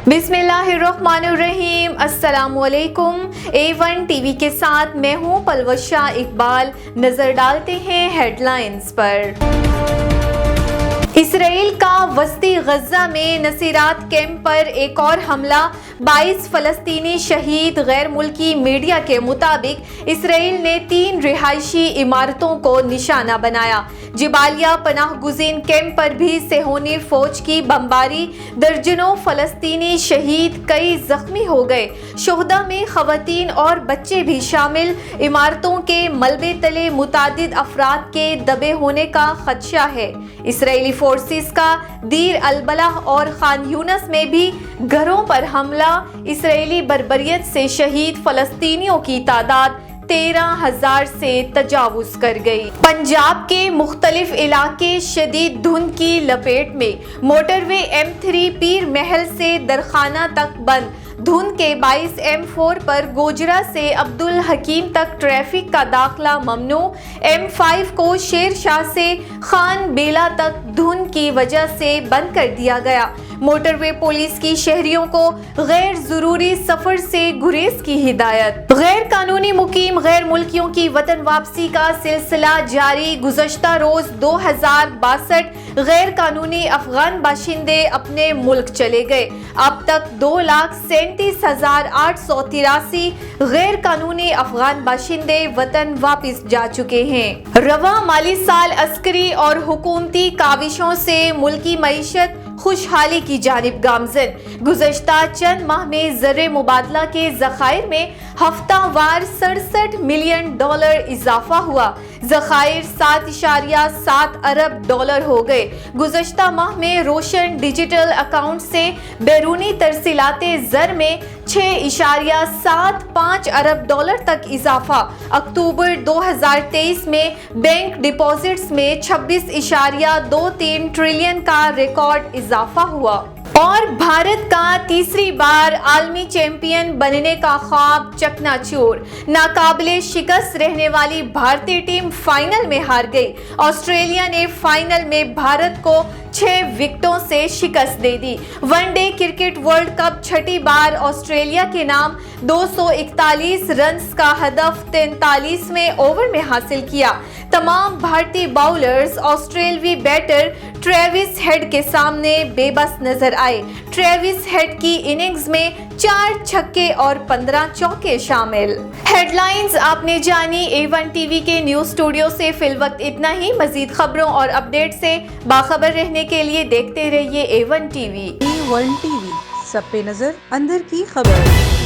बिस्मिल्लाहिर्रहमानिर्रहीम। अस्सलाम वालेकुम। A1 टीवी के साथ मैं हूँ पलवशा इकबाल। नजर डालते हैं हेडलाइंस पर। इसराइल का वस्ती गजा में नसीरात कैंप पर एक और हमला, 22 फलस्तीनी शहीद। गैर मुल्की मीडिया के मुताबिक इसराइल ने 3 रिहायशी इमारतों को निशाना बनाया। जिबालिया पनाह गुज़ीन कैंप पर भी सेहोनी फौज की बमबारी, दर्जनों फलस्तीनी शहीद, कई जख्मी हो गए। शोहदा में खवातीन और बच्चे भी शामिल। इमारतों के मलबे तले मुतादिद अफराद के दबे होने का खदशा है। इसराइली फोर्सेस का दीर अल-बलाह और खान यूनस में भी घरों पर हमला। इसराइली बर्बरियत से शहीद फलस्तीनियों की तादाद 13,000 से तजावुज कर गई। पंजाब के मुख्तलिफ इलाके शदीद धुंध की लपेट में। मोटरवे M3 पीर महल से दरखाना तक बंद। धुंध के 22 M4 पर गोजरा से अब्दुल हकीम तक ट्रैफिक का दाखला ममनू। M5 को शेर शाह से खान बेला तक धुंध की वजह से बंद कर दिया गया। मोटरवे पुलिस की शहरियों को गैर जरूरी सफर से गुरेज की हिदायत। गैर कानूनी मुकीम गैर मुल्कियों की वतन वापसी का सिलसिला जारी। गुज़श्ता रोज 2062 गैर कानूनी अफगान बाशिंदे अपने मुल्क चले गए। अब तक 2,37,883 गैर कानूनी अफगान बाशिंदे वतन वापस जा चुके हैं। रवा माली साल अस्करी और हुकूमती काविशों से मुल्की मईशत खुशहाली की जानिब गामजन। गुज़श्ता चंद माह में ज़र मुबादला के ज़खायर में हफ्तावार $67 मिलियन इजाफा हुआ। ज़खायर $7.7 अरब हो गए। गुज़श्ता माह में रोशन डिजिटल अकाउंट से बैरूनी तरसीलाते ज़र में $6.75 अरब तक इजाफा। अक्टूबर 2023 में बैंक डिपॉजिट्स में 26.23 ट्रिलियन का रिकॉर्ड इजाफा हुआ। और भारत का तीसरी बार आलमी चैंपियन बनने का ख्वाब चकनाचूर। नाकाबिले शिकस्त रहने वाली भारतीय टीम फाइनल में हार गई। ऑस्ट्रेलिया ने फाइनल में भारत को 6 विकेटों से शिकस्त दे दी। वनडे क्रिकेट वर्ल्ड कप छठी बार ऑस्ट्रेलिया के नाम 241 रन्स का हदफ 43वें ओवर में हासिल किया। तमाम भारतीय बाउलर्स ऑस्ट्रेलवी बैटर ट्रेविस हेड के सामने बेबस नजर आए। ट्रेविस हेड की इनिंग्स में 4 छक्के और 15 चौके शामिल। हेडलाइंस आपने जानी। A1 टीवी के न्यूज स्टूडियो से फिलवक्त इतना ही। मजीद खबरों और अपडेट से बाखबर रहने के लिए देखते रहिए A1 टीवी। A1 टीवी, सब पे नजर, अंदर की खबर।